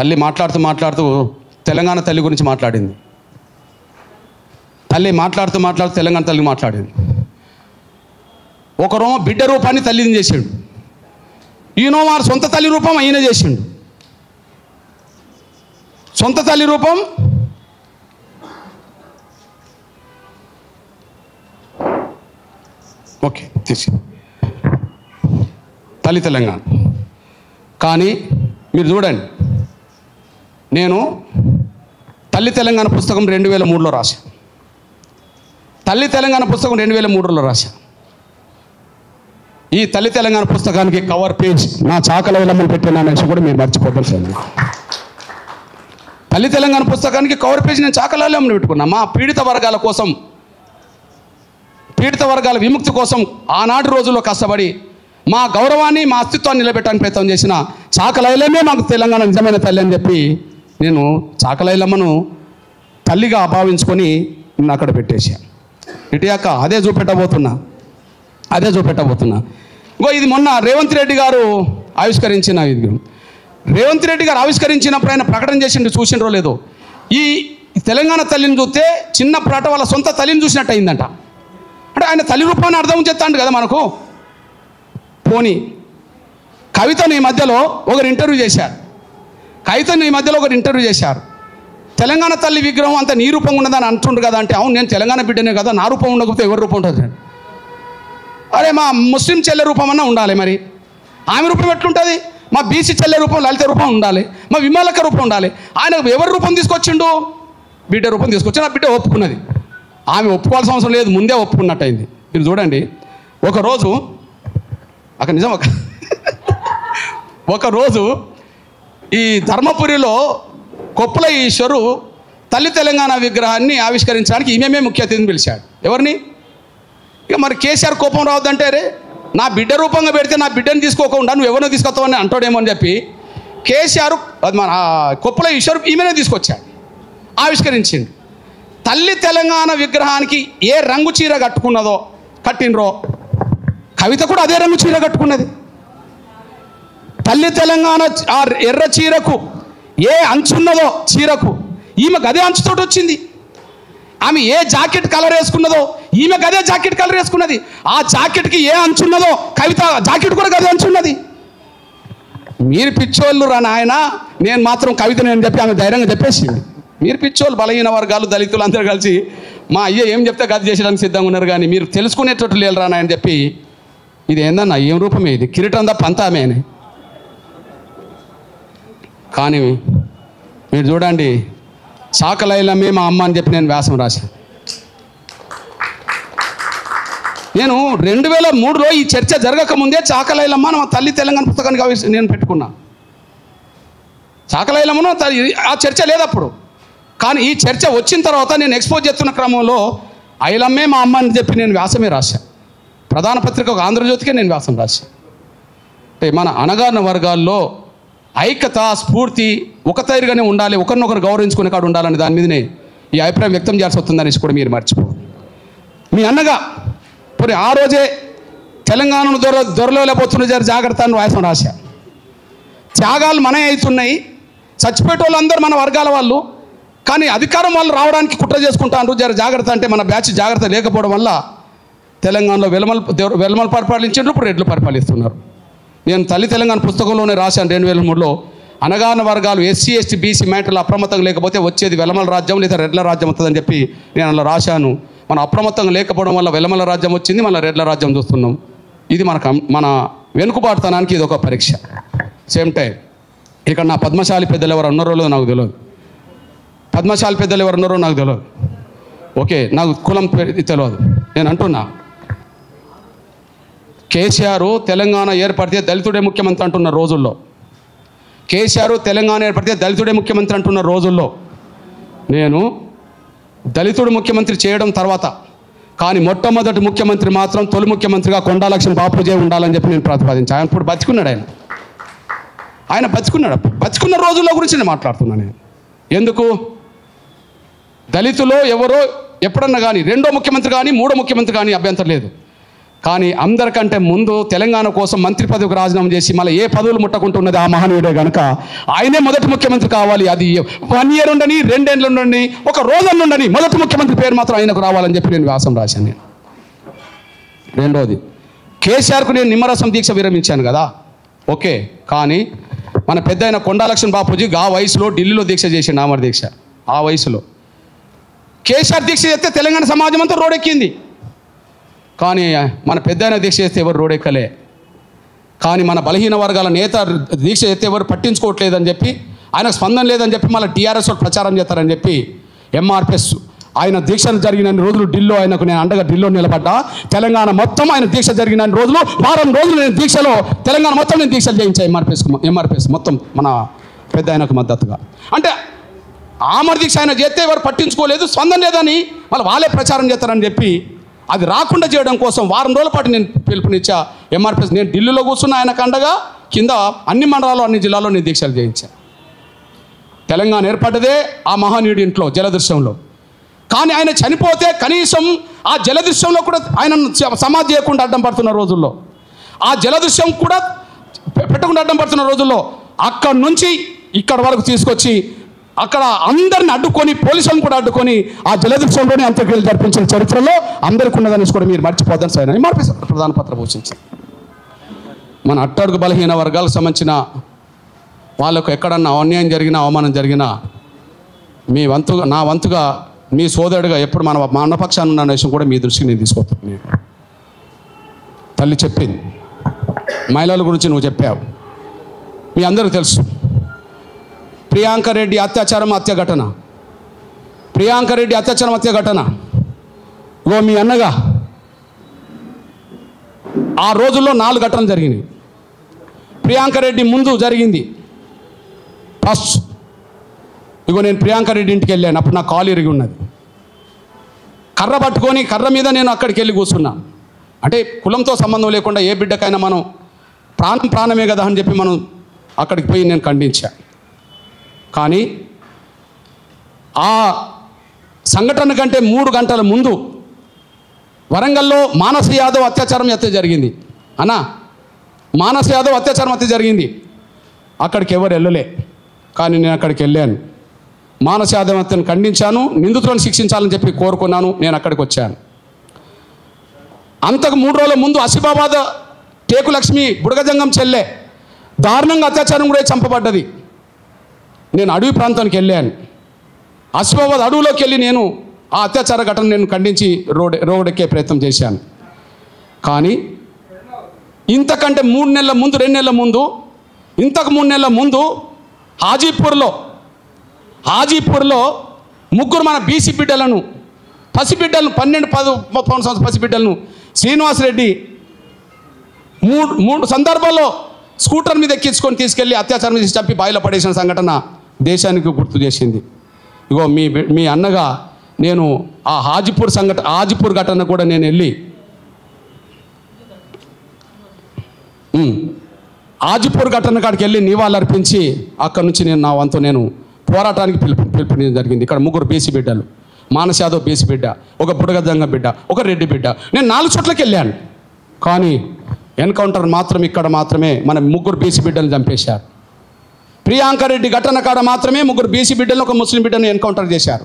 తల్లి మాట్లాడుతూ తెలంగాణ తల్లి గురించి మాట్లాడింది. తల్లి మాట్లాడుతూ తెలంగాణ తల్లి మాట్లాడింది. ఒకరోమో బిడ్డ రూపాన్ని తల్లిని చేసిండు, ఈయనో వారు సొంత తల్లి రూపం ఈయన చేసిండు. సొంత తల్లి రూపం ఓకే తీసి తల్లి తెలంగాణ. కానీ మీరు చూడండి, నేను తల్లి తెలంగాణ పుస్తకం 2003లో రాశాను. తల్లి తెలంగాణ పుస్తకం 2003లో రాశాను. ఈ తల్లి తెలంగాణ పుస్తకానికి కవర్ పేజ్ నా చాకల ఎల్లమ్మని పెట్టినానని కూడా మీరు మర్చిపోతారు. తల్లి తెలంగాణ పుస్తకానికి కవర్ పేజ్ నేను చాకల ఎల్లమ్మని పెట్టుకున్నా. మా పీడిత వర్గాల కోసం, పీడిత వర్గాల విముక్తి కోసం ఆనాటి రోజుల్లో కష్టపడి మా గౌరవాన్ని, మా అస్తిత్వాన్ని నిలబెట్టడానికి ప్రయత్నం చేసిన చాకల ఎల్లమ్మే మాకు తెలంగాణ నిజమైన తల్లి అని చెప్పి నేను చాకల ఎల్లమ్మను తల్లిగా భావించుకొని నేను అక్కడ పెట్టేశాను. ఇటుయాక అదే చూపెట్టబోతున్నా. ఇంకో ఇది మొన్న రేవంత్ రెడ్డి గారు ఆవిష్కరించిన ఇది. రేవంత్ రెడ్డి గారు ఆవిష్కరించినప్పుడు ఆయన ప్రకటన చేసిండు, చూసిండ్రో లేదో. ఈ తెలంగాణ తల్లిని చూస్తే చిన్నప్పుడట వాళ్ళ సొంత తల్లిని చూసినట్టు అయిందంట. అంటే ఆయన తల్లి రూపాన్ని అర్థం చేస్తాడు కదా మనకు. పోనీ కవితను ఈ మధ్యలో ఒకరు ఇంటర్వ్యూ చేశారు. తెలంగాణ తల్లి విగ్రహం అంత నీ రూపంగా ఉన్నదని అంటుండ్రు కదా అంటే, అవును నేను తెలంగాణ బిడ్డనే కదా, నా రూపం ఉండకపోతే ఎవరి రూపం ఉంటుంది? అరే మా ముస్లిం చెల్లె రూపం అన్నా ఉండాలి, మరి ఆమె రూపం ఎట్లుంటుంది? మా బీసీ చెల్లె రూపం, లలిత రూపం ఉండాలి, మా విమలక రూపం ఉండాలి. ఆయన ఎవరి రూపం తీసుకొచ్చిండు? బిడ్డ రూపం తీసుకొచ్చి నా బిడ్డ ఒప్పుకున్నది. ఆమె ఒప్పుకోవాల్సిన అవసరం లేదు, ముందే ఒప్పుకున్నట్టు అయింది. మీరు చూడండి, ఒకరోజు అక్కడ నిజం ఒకరోజు ఈ ధర్మపురిలో కొప్పుల ఈశ్వరు తల్లి తెలంగాణ విగ్రహాన్ని ఆవిష్కరించడానికి ఈమెమే ముఖ్య అతిథిని పిలిచాడు. ఎవరిని? ఇక మరి కేసీఆర్ కోపం రావద్దంటే, రే నా బిడ్డ రూపంగా పెడితే నా బిడ్డని తీసుకోకుండా నువ్వు ఎవరినో తీసుకొస్తావని అంటాడేమో అని చెప్పి కేసీఆర్ మన కొప్పుల ఈశ్వరు ఈమెనే తీసుకొచ్చాడు, ఆవిష్కరించింది. తల్లి తెలంగాణ విగ్రహానికి ఏ రంగు చీర కట్టినరో కవిత కూడా అదే రంగు చీర కట్టుకున్నది. తల్లి తెలంగాణ ఆ ఎర్ర చీరకు ఏ అంచున్నదో చీరకు ఈమెకు అదే అంచుతోటి వచ్చింది. ఆమె ఏ జాకెట్ కలర్ వేసుకున్నదో ఈమెకు అదే జాకెట్ కలర్ వేసుకున్నది. ఆ జాకెట్కి ఏ అంచున్నదో కవిత జాకెట్ కూడా అదే అంచున్నది. మీరు పిచ్చోళ్ళు రా నాయన, నేను మాత్రం కవితని అని చెప్పి ఆమె ధైర్యంగా చెప్పేసింది. మీరు పిచ్చోళ్ళు, బలహీన వర్గాలు, దళితులు అందరూ కలిసి మా అయ్య ఏం చెప్తే గది చేసేయడానికి సిద్ధంగా ఉన్నారు, కానీ మీరు తెలుసుకునేటట్టు లేరు రా నాయని చెప్పి. ఇది ఏందన్నా, ఏం రూపమే ఇది? కిరీటం తప్ప అంతా ఆమె. కానీ మీరు చూడండి, చాకల ఎల్లమ్మే మా అమ్మ అని చెప్పి నేను వ్యాసం రాశాను. నేను 2003లో ఈ చర్చ జరగకముందే చాకల ఎల్లమ్మ మా తల్లి తెలంగాణ పుస్తకానికి నేను పెట్టుకున్నా. చాకల ఎల్లమ్మను ఆ చర్చ లేదప్పుడు. కానీ ఈ చర్చ వచ్చిన తర్వాత నేను ఎక్స్పోజ్ చేస్తున్న క్రమంలో ఐలమ్మే మా అమ్మ అని చెప్పి నేను వ్యాసమే రాశాను. ప్రధాన పత్రిక ఒక ఆంధ్రజ్యోతికే నేను వ్యాసం రాశాను. అంటే మన అణగారిన వర్గాల్లో ఐక్యత, స్ఫూర్తి ఒకతైరుగానే ఉండాలి, ఒకరినొకరు గౌరవించుకునే కాడు ఉండాలని దాని మీదనే ఈ అభిప్రాయం వ్యక్తం చేయాల్సి వస్తుందనేసి కూడా మీరు మర్చిపోవాలి. మీ అన్నగా పోనీ ఆ రోజే తెలంగాణను దొరలేకపోతున్న జాగ్రత్త అని వ్యాసం రాశా. త్యాగాలు మనమే అవుతున్నాయి, చచ్చిపోయే వాళ్ళందరూ మన వర్గాల వాళ్ళు, కానీ అధికారం వాళ్ళు రావడానికి కుట్ర చేసుకుంటారు, జాగ్రత్త అంటే మన బ్యాచ్ జాగ్రత్త లేకపోవడం వల్ల తెలంగాణలో వెలమలు పరిపాలించారు, ఇప్పుడు రెడ్లు పరిపాలిస్తున్నారు. నేను తల్లి తెలంగాణ పుస్తకంలోనే రాశాను 2003లో, అణగారిన వర్గాలు ఎస్సీ ఎస్టీ బీసీ మ్యాటర్లు అప్రమత్తంగా లేకపోతే వచ్చేది వెలమల రాజ్యం లేదా రెడ్ల రాజ్యం వస్తుందని చెప్పి నేను అలా రాశాను. మనం అప్రమత్తంగా లేకపోవడం వల్ల వెలమల రాజ్యం వచ్చింది, మళ్ళీ రెడ్ల రాజ్యం చూస్తున్నాం. ఇది మన వెనుకబాటుతనానికి ఇది ఒక పరీక్ష. సేమ్ టైం ఇక్కడ నా పద్మశాలి పెద్దలు ఎవరు ఉన్నారో నాకు తెలియదు, పద్మశాలి పెద్దలు ఎవరు ఉన్నారో నాకు తెలియదు. ఓకే, నాకు కులం తెలియదు. నేను అంటున్నా, కేసీఆర్ తెలంగాణ ఏర్పడితే దళితుడే ముఖ్యమంత్రి అంటున్న రోజుల్లో, కేసీఆర్ తెలంగాణ ఏర్పడితే దళితుడే ముఖ్యమంత్రి అంటున్న రోజుల్లో నేను దళితుడు ముఖ్యమంత్రి చేయడం తర్వాత, కానీ మొట్టమొదటి ముఖ్యమంత్రి మాత్రం తొలి ముఖ్యమంత్రిగా కొండా లక్ష్మణ్ బాపూజీ ఉండాలని చెప్పి నేను ప్రతిపాదించాను. ఆయన ఇప్పుడు బతికున్నాడు, ఆయన బతికున్న రోజుల్లో గురించి నేను మాట్లాడుతున్నాను. నేను ఎందుకు దళితులో ఎవరో ఎప్పుడన్నా కానీ రెండో ముఖ్యమంత్రి కానీ మూడో ముఖ్యమంత్రి కానీ అభ్యంతరం లేదు, కానీ అందరికంటే ముందు తెలంగాణ కోసం మంత్రి పదవికి రాజీనామా చేసి మళ్ళీ ఏ పదవులు ముట్టకుంటున్నది ఆ మహనీయుడే కనుక ఆయనే మొదటి ముఖ్యమంత్రి కావాలి. అది 1 year ఉండని, 2 ఏళ్ళు ఉండని, ఒక రోజున ఉండని, మొదటి ముఖ్యమంత్రి పేరు మాత్రం ఆయనకు రావాలని చెప్పి నేను వ్యాసం రాశాను. నేను రెండోది, కేసీఆర్కు నేను నిమ్మరసం దీక్ష విరమించాను కదా, ఓకే. కానీ మన పెద్ద అయిన కొండాలక్ష్మణ్ బాపూజీ ఆ వయసులో ఢిల్లీలో దీక్ష చేసిండు, ఆమర దీక్ష. ఆ వయసులో కేసీఆర్ దీక్ష చేస్తే తెలంగాణ సమాజం అంతా రోడెక్కింది. కానీ మన పెద్ద అయిన దీక్ష చేస్తే ఎవరు రోడెక్కలే. కానీ మన బలహీన వర్గాల నేత దీక్ష చేస్తే ఎవరు పట్టించుకోవట్లేదని చెప్పి, ఆయనకు స్పందన లేదని చెప్పి మళ్ళీ టీఆర్ఎస్ ప్రచారం చేస్తారని చెప్పి ఎంఆర్పిఎస్ ఆయన దీక్ష జరిగిన రోజులు ఢిల్లో ఆయనకు నేను అండగా ఢిల్లో నిలబడ్డా. తెలంగాణ మొత్తం ఆయన దీక్ష జరిగిన రోజులు, వారం రోజులు నేను దీక్షలో తెలంగాణ మొత్తం నేను దీక్షలు చేయించాను ఎంఆర్పిఎస్ మొత్తం మన పెద్ద ఆయనకు మద్దతుగా. అంటే ఆమర దీక్ష ఆయన చేస్తే ఎవరు పట్టించుకోలేదు, స్పందన లేదని మళ్ళీ వాళ్ళే ప్రచారం చేస్తారని చెప్పి అది రాకుండా చేయడం కోసం వారం రోజుల పాటు నేను పిలుపునిచ్చా ఎంఆర్పిఎస్. నేను ఢిల్లీలో కూర్చున్న ఆయనకు అండగా కింద అన్ని మండలాల్లో అన్ని జిల్లాల్లో నేను దీక్షలు చేయించాను. తెలంగాణ ఏర్పడ్డదే ఆ మహానీయుడి ఇంట్లో జలదృశ్యంలో. కానీ ఆయన చనిపోతే కనీసం ఆ జలదృశ్యంలో కూడా ఆయన సమాధి చేయకుండా అడ్డం పడుతున్న రోజుల్లో, ఆ జలదృశ్యం కూడా పెట్టకుండా అడ్డం పడుతున్న రోజుల్లో అక్కడి నుంచి ఇక్కడ వరకు తీసుకొచ్చి అక్కడ అందరిని అడ్డుకొని, పోలీసులను కూడా అడ్డుకొని ఆ జలదృశ్యంలోనే అంత్యక్రియలు జరిపించిన చరిత్రలో అందరికీ ఉన్నదని కూడా మీరు మర్చిపోద్దని సార్ ఎంఆర్పీ ప్రధాన పత్ర పోషించింది. మన అట్టడుగు బలహీన వర్గాలకు సంబంధించిన వాళ్ళకు ఎక్కడన్నా అన్యాయం జరిగినా, అవమానం జరిగినా మీ వంతుగా, నా వంతుగా, మీ సోదరుడిగా ఎప్పుడు మన అన్నపక్షాన్ని ఉన్న విషయం కూడా మీ దృష్టికి నేను తీసుకొస్తాను. తల్లి చెప్పింది, మహిళల గురించి నువ్వు చెప్పావు, మీ అందరికీ తెలుసు. ప్రియాంక రెడ్డి అత్యాచారం హత్య ఘటన, ప్రియాంక రెడ్డి అత్యాచారం హత్య ఘటన ఓ మీ అన్నగా ఆ రోజుల్లో 4 ఘటనలు జరిగినాయి. ప్రియాంక రెడ్డి ముందు జరిగింది ఫస్ట్. ఇగో నేను ప్రియాంక రెడ్డి ఇంటికి వెళ్ళాను, అప్పుడు నా కాలు ఇరిగి ఉన్నది. కర్ర పట్టుకొని కర్ర మీద నేను అక్కడికి వెళ్ళి కూర్చున్నా. అంటే కులంతో సంబంధం లేకుండా ఏ బిడ్డకైనా మనం ప్రాణమే కదా అని చెప్పి మనం అక్కడికి పోయి నేను ఖండించా. కానీ ఆ సంఘటన కంటే 3 గంటల ముందు వరంగల్లో మానస యాదవ్ అత్యాచారం హత్య జరిగింది. అన్నా, మానస యాదవ్ అత్యాచారం హత్య జరిగింది. అక్కడికి ఎవరు వెళ్ళలే, కానీ నేను అక్కడికి వెళ్ళాను. మానస యాదవ్ హత్యను ఖండించాను, నిందితులను శిక్షించాలని చెప్పి కోరుకున్నాను. నేను అక్కడికి వచ్చాను. అంతకు 3 రోజుల ముందు ఆసిఫాబాద్ టేకులక్ష్మి బుడగజంగం చెల్లె దారుణంగా అత్యాచారం కూడా చంపబడ్డది. నేను అడవి ప్రాంతానికి వెళ్ళాను. ఆసిఫాబాద్ అడవిలోకి వెళ్ళి నేను ఆ అత్యాచార ఘటన నేను ఖండించి రోడ్డెక్కే ప్రయత్నం చేశాను. కానీ ఇంతకంటే 3 నెలల ముందు, 2 నెలల ముందు, ఇంతకు 3 నెలల ముందు హాజీపూర్లో 3 మన బీసీ బిడ్డలను, పసిబిడ్డలను, 12-13 సంవత్సరాల పసిబిడ్డలను శ్రీనివాసరెడ్డి 3 సందర్భాల్లో స్కూటర్ మీద ఎక్కించుకొని తీసుకెళ్ళి అత్యాచారం చేసి చంపి బాయిలో పడేసిన సంఘటన దేశానికి గుర్తు చేసింది. ఇగో మీ అన్నగా నేను ఆ హాజీపూర్ ఘటన కూడా నేను వెళ్ళి హాజీపూర్ ఘటన కాడికి వెళ్ళి నివాళులర్పించి అక్కడి నుంచి నేను నా వంతు నేను పోరాటానికి పిలుపునివ్వడం జరిగింది. ఇక్కడ 3 బీసీ బిడ్డలు, మానస యాదవ్ బీసీ బిడ్డ, ఒక బుడగజంగ బిడ్డ, ఒక రెడ్డి బిడ్డ, నేను 4 చోట్లకి వెళ్ళాను. కానీ ఎన్కౌంటర్ మాత్రం ఇక్కడ మాత్రమే మన 3 బీసీ బిడ్డలు చంపేశారు. ప్రియాంక రెడ్డి ఘటన కాడ మాత్రమే 3 బీసీ బిడ్డలను, ఒక ముస్లిం బిడ్డను ఎన్కౌంటర్ చేశారు.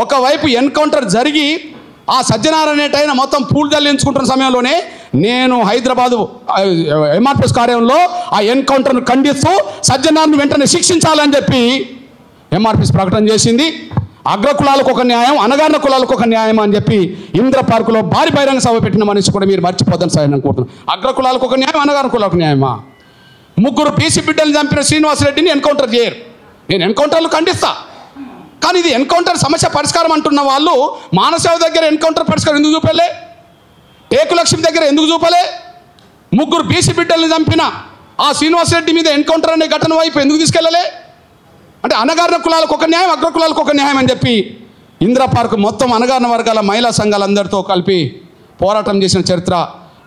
ఒకవైపు ఎన్కౌంటర్ జరిగి ఆ సజ్జనారాయణ అనేటైన మొత్తం పూలు జల్లించుకుంటున్న సమయంలోనే నేను హైదరాబాదు ఎంఆర్పిఎస్ కార్యాలయంలో ఆ ఎన్కౌంటర్ను ఖండిస్తూ సజ్జనారాయణ వెంటనే శిక్షించాలని చెప్పి ఎంఆర్పిఎస్ ప్రకటన చేసింది. అగ్రకులాలకు ఒక న్యాయం, అనగారిన కులాలకు ఒక న్యాయం అని చెప్పి ఇంద్ర పార్కులో భారీ బహిరంగ సభ పెట్టిన మనిషి కూడా మీరు మర్చిపోద్దని సార్ అనుకుంటున్నాను. అగ్రకులాలకు ఒక న్యాయం, అనగారిన కులాలకు న్యాయమా? 3 బీసీ బిడ్డలు చంపిన శ్రీనివాసరెడ్డిని ఎన్కౌంటర్ చేయరు. నేను ఎన్కౌంటర్లు ఖండిస్తా. కానీ ఇది ఎన్కౌంటర్ సమస్య పరిష్కారం అంటున్న వాళ్ళు మానసయాదవ్ దగ్గర ఎన్కౌంటర్ పరిష్కారం ఎందుకు చూపలే? టేకులక్ష్మి దగ్గర ఎందుకు చూపలే? 3 బీసీ బిడ్డల్ని చంపిన ఆ శ్రీనివాసరెడ్డి మీద ఎన్కౌంటర్ అనే ఘటన వైపు ఎందుకు తీసుకెళ్ళలే? అంటే అనగారిన కులాలకు ఒక న్యాయం, అగ్ర కులాలకు ఒక న్యాయం అని చెప్పి ఇంద్ర పార్క్ మొత్తం అనగారిన వర్గాల మహిళా సంఘాలందరితో కలిపి పోరాటం చేసిన చరిత్ర.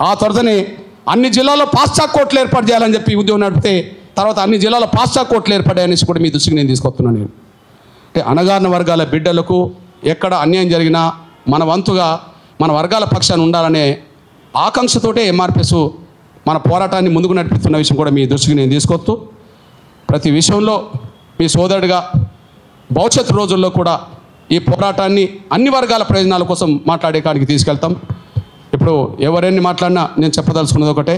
ఆ తర్వాతనే అన్ని జిల్లాల్లో పాశ్చాత్య కోర్టులు ఏర్పాటు చేయాలని చెప్పి ఉద్యమం నడిపితే తర్వాత అన్ని జిల్లాల్లో పాశ్చాత్య కోర్టులు ఏర్పడాయనేసి కూడా మీ దృష్టికి నేను తీసుకొస్తున్నాను. నేను అంటే అనగారిన వర్గాల బిడ్డలకు ఎక్కడ అన్యాయం జరిగినా మన వంతుగా మన వర్గాల పక్షాన్ని ఉండాలనే ఆకాంక్షతోటే ఎంఆర్పిఎస్ మన పోరాటాన్ని ముందుకు నడిపిస్తున్న విషయం కూడా మీ దృష్టికి నేను తీసుకొస్తూ ప్రతి విషయంలో మీ సోదరుడిగా భవిష్యత్తు రోజుల్లో కూడా ఈ పోరాటాన్ని అన్ని వర్గాల ప్రయోజనాల కోసం మాట్లాడే కాడికి తీసుకెళ్తాం. ఇప్పుడు ఎవరెన్ని మాట్లాడినా నేను చెప్పదలుచుకున్నది ఒకటే,